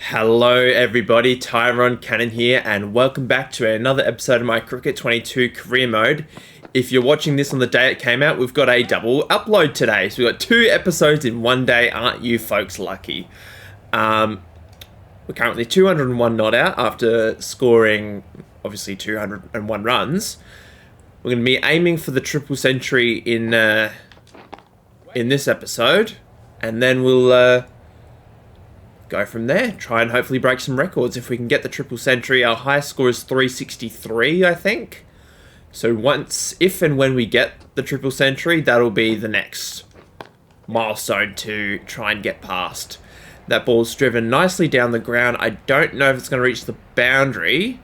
Hello everybody, Tyrone Cannon here and welcome back to another episode of my Cricket 22 career mode. If you're watching this on the day it came out, we've got a double upload today. So we've got 2 episodes in one day, aren't you folks lucky? We're currently 201 not out after scoring obviously 201 runs. We're going to be aiming for the triple century in this episode and then we'll go from there. Try and hopefully break some records if we can get the triple century. Our highest score is 363, I think. So if and when we get the triple century, that'll be the next milestone to try and get past. That ball's driven nicely down the ground. I don't know if it's going to reach the boundary.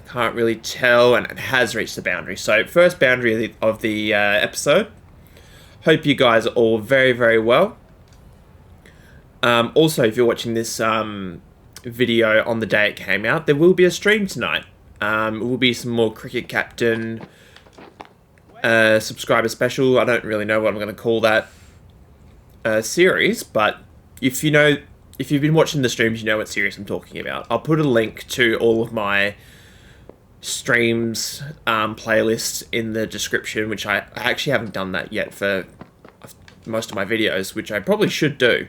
Can't really tell, and it has reached the boundary. So first boundary of the episode. Hope you guys are all very, very well. Also, if you're watching this video on the day it came out, there will be a stream tonight. It will be some more Cricket Captain subscriber special. I don't really know what I'm going to call that series, but if you've been watching the streams, you know what series I'm talking about. I'll put a link to all of my streams playlists in the description, which I actually haven't done that yet for most of my videos, which I probably should do.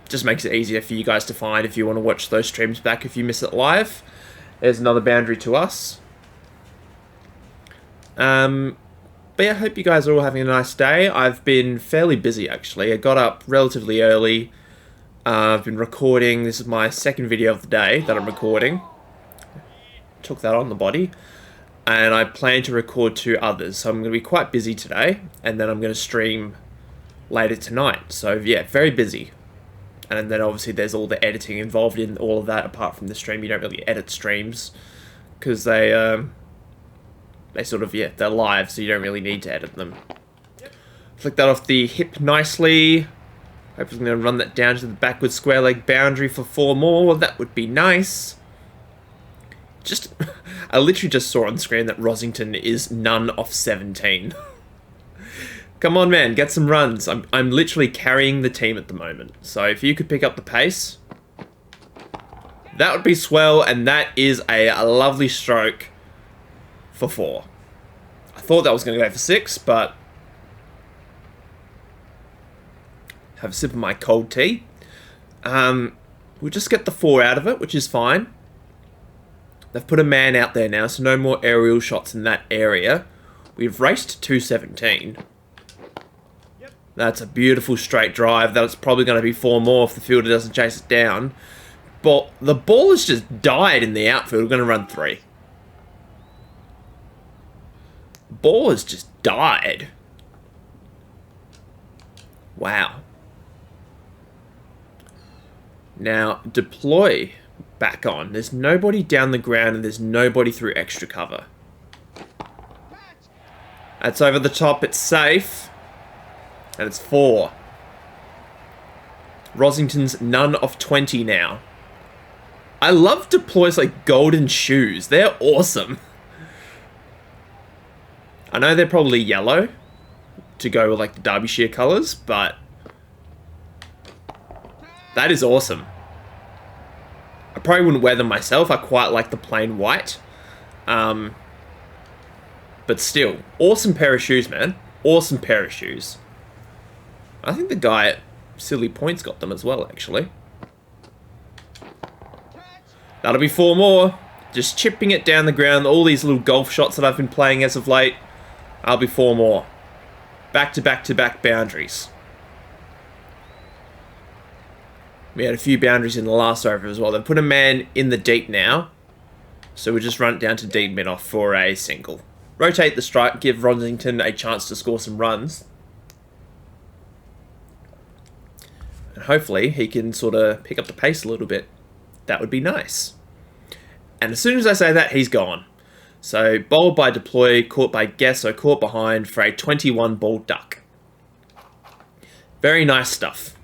Just makes it easier for you guys to find if you want to watch those streams back if you miss it live. There's another boundary to us. But yeah, I hope you guys are all having a nice day. I've been fairly busy actually. I got up relatively early. I've been recording. This is my second video of the day that I'm recording. Took that on the body. And I plan to record 2 others. So I'm going to be quite busy today. And then I'm going to stream later tonight. So yeah, very busy. And then obviously there's all the editing involved in all of that. Apart from the stream, you don't really edit streams because they sort of, yeah, they're live, so you don't really need to edit them. Flick that off the hip nicely. Hope I'm going to run that down to the backward square leg boundary for 4 more. That would be nice. I literally just saw on screen that Rosington is none of 17. Come on, man, get some runs. I'm literally carrying the team at the moment. So if you could pick up the pace, that would be swell, and that is a lovely stroke for 4. I thought that was going to go for 6, but have a sip of my cold tea. We'll just get the 4 out of it, which is fine. They've put a man out there now, so no more aerial shots in that area. We've raced 217. That's a beautiful straight drive. That's probably going to be 4 more if the fielder doesn't chase it down. But the ball has just died in the outfield. We're going to run 3. Ball has just died. Wow. Now, deploy back on. There's nobody down the ground and there's nobody through extra cover. That's over the top. It's safe. And it's 4. Rosington's none of 20 now. I love deploys like golden shoes. They're awesome. I know they're probably yellow to go with like the Derbyshire colours, but that is awesome. I probably wouldn't wear them myself. I quite like the plain white. But still, awesome pair of shoes, man. Awesome pair of shoes. I think the guy at Silly Points got them as well, actually. That'll be 4 more. Just chipping it down the ground. All these little golf shots that I've been playing as of late. I'll be 4 more. Back to back to back boundaries. We had a few boundaries in the last over as well. They've put a man in the deep now. So we'll just run it down to deep mid-off for a single. Rotate the strike. Give Rosington a chance to score some runs. And hopefully he can sort of pick up the pace a little bit. That would be nice. And as soon as I say that, he's gone. So bowled by deploy, caught by guess, or caught behind for a 21 ball duck. Very nice stuff.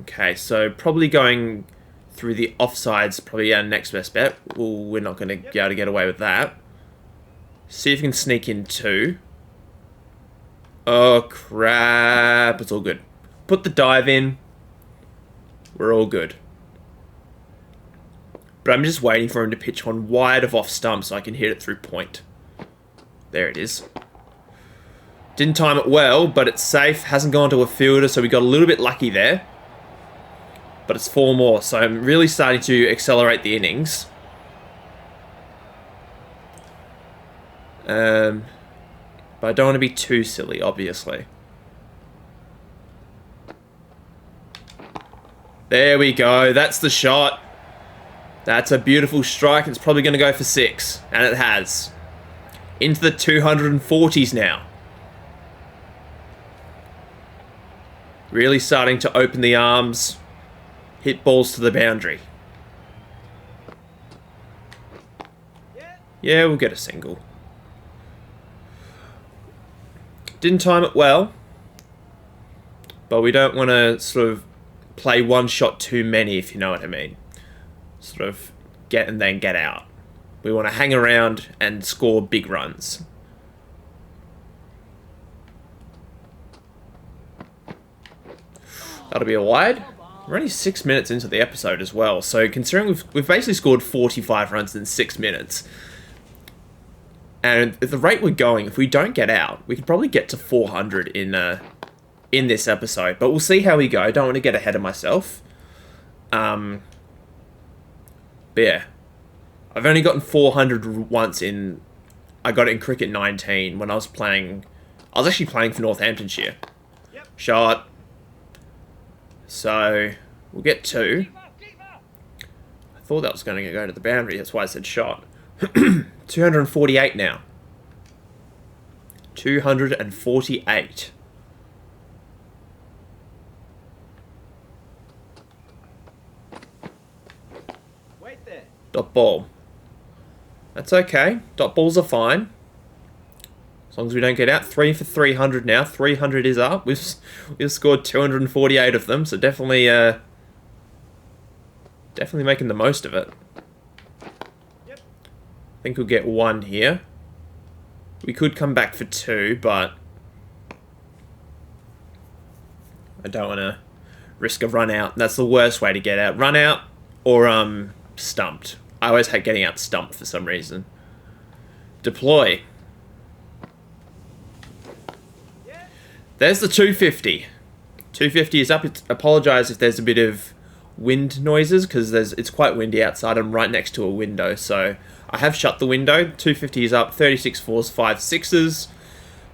Okay, so probably going through the offsides, probably our next best bet. Well, we're not going to be able to get away with that. See if we can sneak in 2. Oh, crap. It's all good. Put the dive in. We're all good. But I'm just waiting for him to pitch one wide of off stump so I can hit it through point. There it is. Didn't time it well, but it's safe. Hasn't gone to a fielder, so we got a little bit lucky there. But it's 4 more, so I'm really starting to accelerate the innings. But I don't want to be too silly, obviously. There we go. That's the shot. That's a beautiful strike. It's probably going to go for 6. And it has. Into the 240s now. Really starting to open the arms. Hit balls to the boundary. Yeah, we'll get a single. Didn't time it well. But we don't want to sort of play one shot too many, if you know what I mean. Sort of get and then get out. We want to hang around and score big runs. That'll be a wide. We're only 6 minutes into the episode as well, so considering we've basically scored 45 runs in 6 minutes, and at the rate we're going, if we don't get out, we could probably get to 400 in this episode, but we'll see how we go. I don't want to get ahead of myself. But yeah, I've only gotten 400 once in. I got it in Cricket 19 when I was playing. I was actually playing for Northamptonshire. Yep. Shot. So we'll get 2. I thought that was going to go to the boundary. That's why I said shot. 248 now. 248. Wait there. Dot ball. That's okay. Dot balls are fine. As long as we don't get out. 3 for 300 now. 300 is up. We've scored 248 of them, so definitely making the most of it. Yep. I think we'll get 1 here. We could come back for 2, but I don't want to risk a run out. That's the worst way to get out. Run out or stumped. I always hate getting out stumped for some reason. Deploy. There's the 250. 250 is up. Apologise if there's a bit of wind noises, because it's quite windy outside. I'm right next to a window, so I have shut the window. 250 is up. 36 fours, 5 sixes.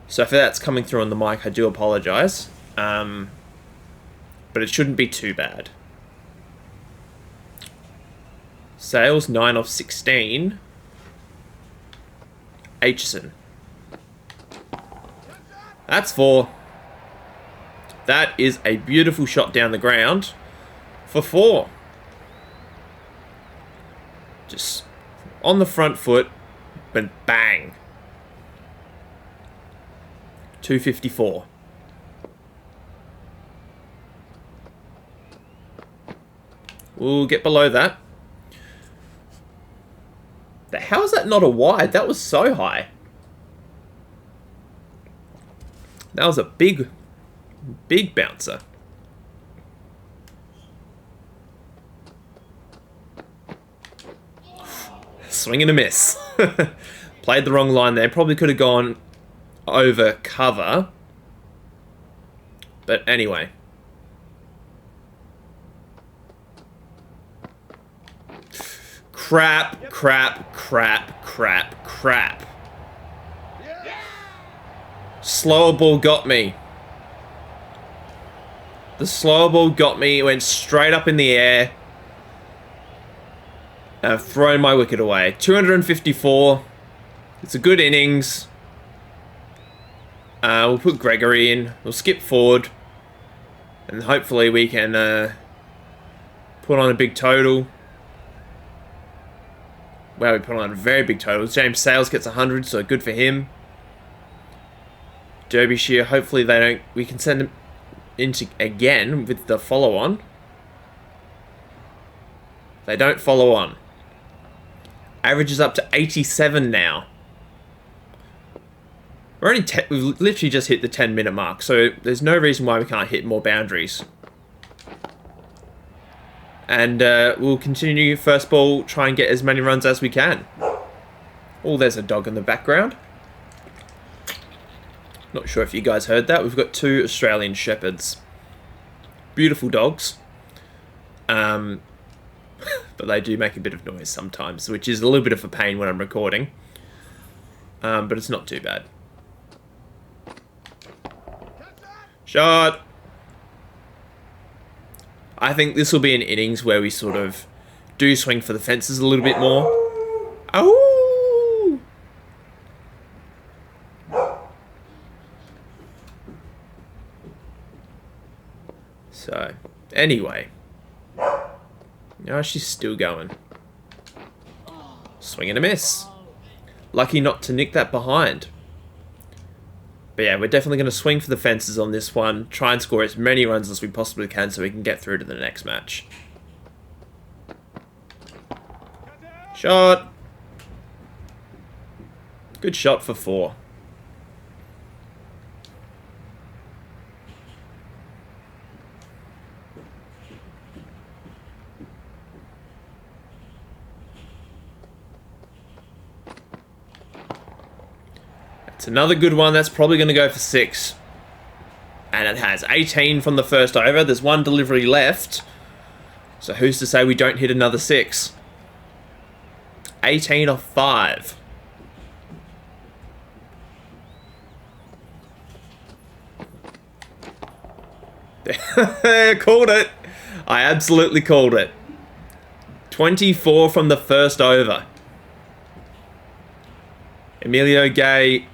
So if that's coming through on the mic, I do apologise. But it shouldn't be too bad. Sales, 9 of 16. Aitchison. That's 4. That is a beautiful shot down the ground for 4. Just on the front foot, but bang. 254. We'll get below that. How is that not a wide? That was so high. That was a big bouncer. Swing and a miss. Played the wrong line there. Probably could have gone over cover. But anyway. Crap. Slower ball got me. The slower ball got me. It went straight up in the air. And I've thrown my wicket away. 254. It's a good innings. We'll put Gregory in. We'll skip forward. And hopefully we can put on a big total. Wow, we put on a very big total. James Sales gets 100, so good for him. Derbyshire, hopefully we can send him into again with the follow-on. They don't follow on. Average is up to 87 now. We've literally just hit the 10-minute mark, so there's no reason why we can't hit more boundaries. And we'll continue first ball, try and get as many runs as we can. Oh, there's a dog in the background. Not sure if you guys heard that. We've got 2 Australian Shepherds. Beautiful dogs. But they do make a bit of noise sometimes, which is a little bit of a pain when I'm recording. But it's not too bad. Shot! I think this will be an innings where we sort of do swing for the fences a little bit more. Oh! So, anyway. Now she's still going. Swing and a miss. Lucky not to nick that behind. But yeah, we're definitely going to swing for the fences on this one. Try and score as many runs as we possibly can so we can get through to the next match. Shot. Good shot for 4. It's another good one. That's probably going to go for 6. And it has 18 from the first over. There's 1 delivery left. So who's to say we don't hit another 6? 18 off 5. Called it. I absolutely called it. 24 from the first over. Emilio Gay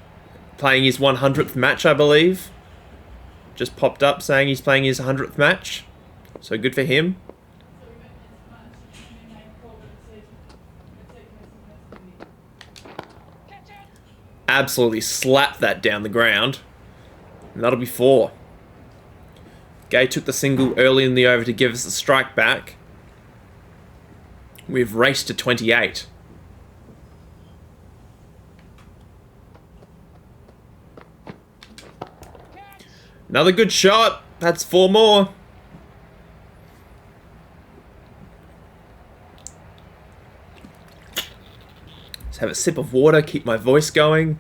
playing his 100th match, I believe. Just popped up saying he's playing his 100th match. So good for him. Absolutely slapped that down the ground. And that'll be 4. Gay took the single early in the over to give us a strike back. We've raced to 28. Another good shot. That's 4 more. Let's have a sip of water, keep my voice going.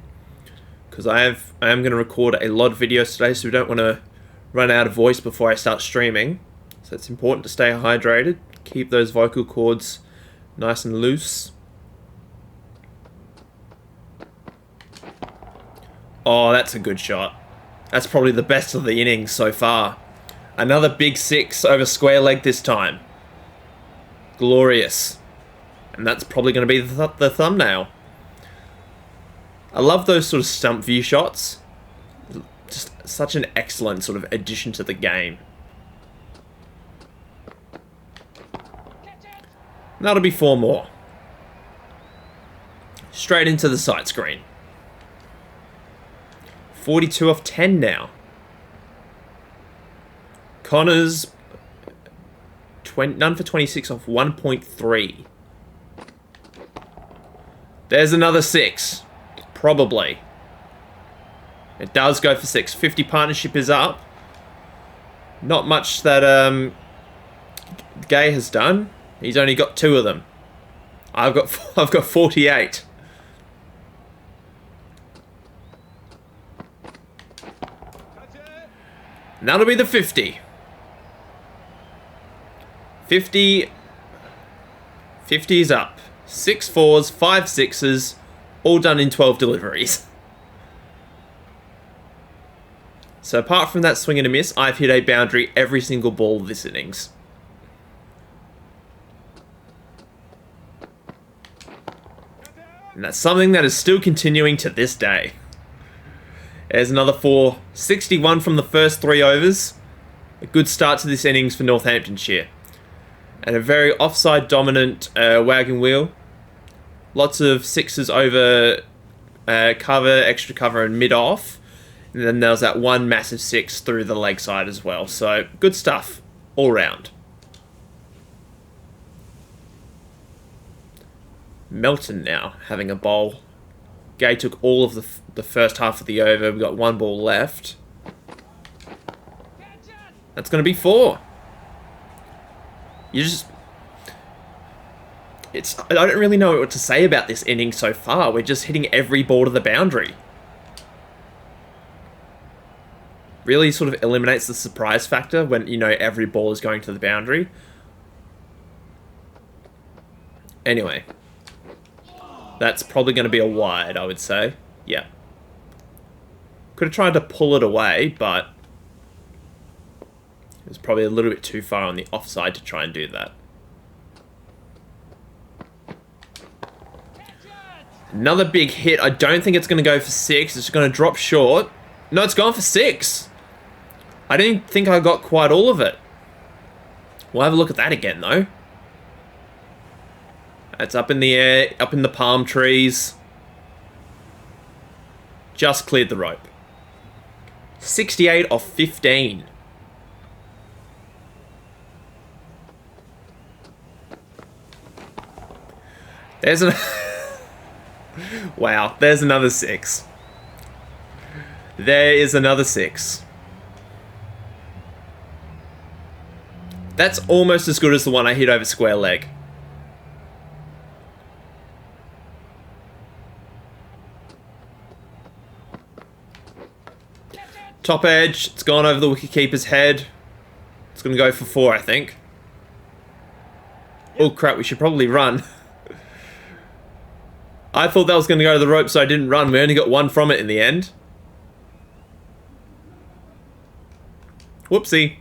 Because I am going to record a lot of videos today, so we don't want to run out of voice before I start streaming. So it's important to stay hydrated. Keep those vocal cords nice and loose. Oh, that's a good shot. That's probably the best of the innings so far. Another big 6 over square leg this time. Glorious. And that's probably going to be the thumbnail. I love those sort of stump view shots. Just such an excellent sort of addition to the game. And that'll be 4 more. Straight into the sight screen. 42 off 10 now. Connors, none for 26 off 1.3. There's another 6. Probably. It does go for 6. 50 partnership is up. Not much that Gay has done. He's only got 2 of them. I've got 48. And that'll be the 50. 50 is up. 6 4s, 5 6s, all done in 12 deliveries. So apart from that swing and a miss, I've hit a boundary every single ball this innings. And that's something that is still continuing to this day. There's another 4. 61 from the first 3 overs. A good start to this innings for Northamptonshire. And a very offside dominant wagon wheel. Lots of 6s over cover, extra cover and mid-off. And then there was that 1 massive 6 through the leg side as well. So good stuff all round. Melton now having a bowl. Gay took all of the first half of the over. We've got 1 ball left. That's going to be 4. I don't really know what to say about this inning so far. We're just hitting every ball to the boundary. Really sort of eliminates the surprise factor when, you know, every ball is going to the boundary. Anyway. That's probably going to be a wide, I would say. Yeah. Could have tried to pull it away, but it was probably a little bit too far on the offside to try and do that. Another big hit. I don't think it's going to go for 6. It's going to drop short. No, it's gone for 6. I didn't think I got quite all of it. We'll have a look at that again, though. It's up in the air, up in the palm trees. Just cleared the rope. 68 off 15. There's an... Wow, there's another 6. There is another 6. That's almost as good as the one I hit over square leg. Top edge, it's gone over the wicketkeeper's head. It's going to go for 4, I think. Oh crap, we should probably run. I thought that was going to go to the rope, so I didn't run. We only got 1 from it in the end. Whoopsie.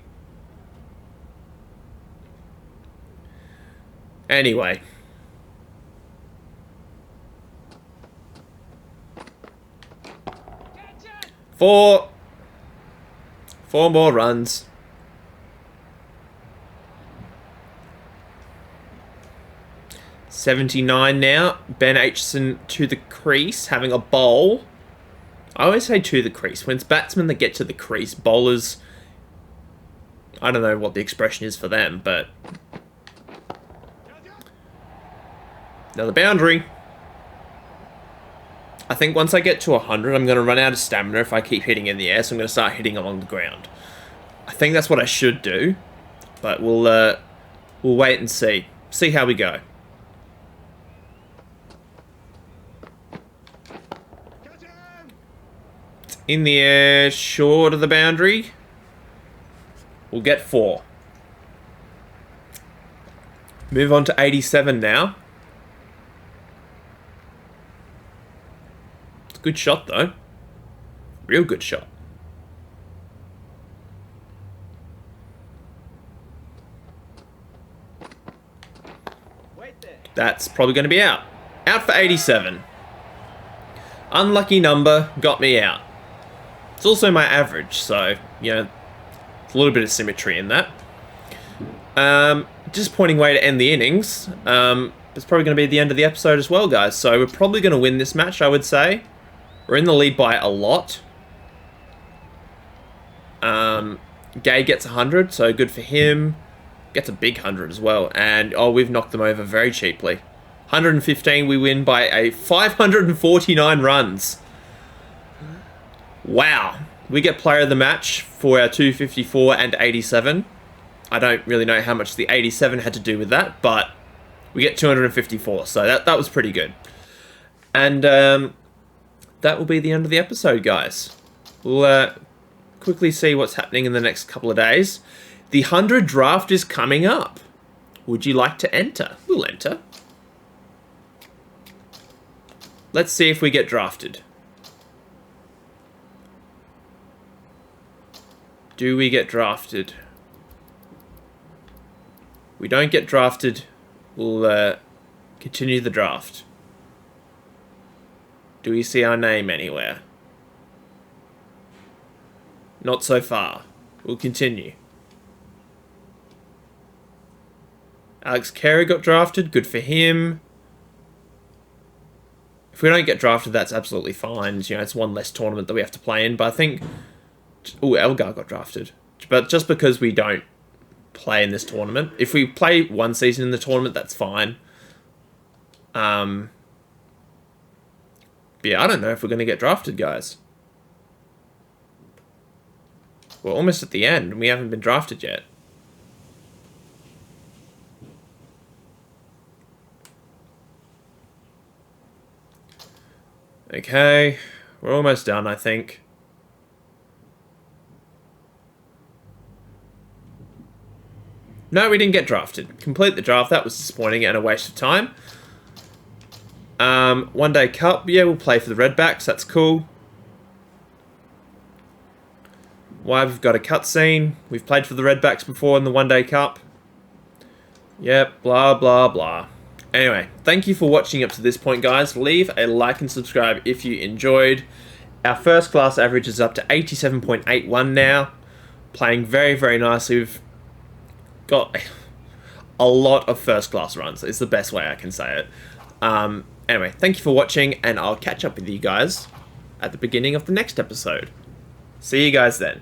Anyway. Four more runs. .79 now. Ben Aitchison to the crease, having a bowl. I always say to the crease. When it's batsmen that get to the crease, bowlers... I don't know what the expression is for them, but... Another boundary. I think once I get to 100, I'm going to run out of stamina if I keep hitting in the air, so I'm going to start hitting along the ground. I think that's what I should do, but we'll wait and see. See how we go. It's in the air, short of the boundary. We'll get 4. Move on to 87 now. It's a good shot, though. Real good shot. Wait there. That's probably going to be out. Out for 87. Unlucky number, got me out. It's also my average, so, you know, a little bit of symmetry in that. Disappointing way to end the innings. It's probably going to be the end of the episode as well, guys. So we're probably going to win this match, I would say. We're in the lead by a lot. Gay gets 100, so good for him. Gets a big 100 as well. And, oh, we've knocked them over very cheaply. 115, we win by a 549 runs. Wow. We get player of the match for our 254 and 87. I don't really know how much the 87 had to do with that, but we get 254, so that was pretty good. And that will be the end of the episode, guys. We'll quickly see what's happening in the next couple of days. The 100 draft is coming up. Would you like to enter? We'll enter. Let's see if we get drafted. Do we get drafted? We don't get drafted. We'll continue the draft. Do we see our name anywhere? Not so far. We'll continue. Alex Carey got drafted. Good for him. If we don't get drafted, that's absolutely fine. You know, it's one less tournament that we have to play in. But I think... Oh, Elgar got drafted. But just because we don't play in this tournament. If we play one season in the tournament, that's fine. Yeah, I don't know if we're going to get drafted, guys. We're almost at the end, and we haven't been drafted yet. Okay, we're almost done, I think. No, we didn't get drafted. Complete the draft. That was disappointing and a waste of time. One Day Cup. Yeah, we'll play for the Redbacks. That's cool. Why, we've got a cutscene. We've played for the Redbacks before in the One Day Cup. Yep, blah, blah, blah. Anyway, thank you for watching up to this point, guys. Leave a like and subscribe if you enjoyed. Our first class average is up to 87.81 now. Playing very, very nicely. We've got a lot of first class runs. It's the best way I can say it. Anyway, thank you for watching, and I'll catch up with you guys at the beginning of the next episode. See you guys then.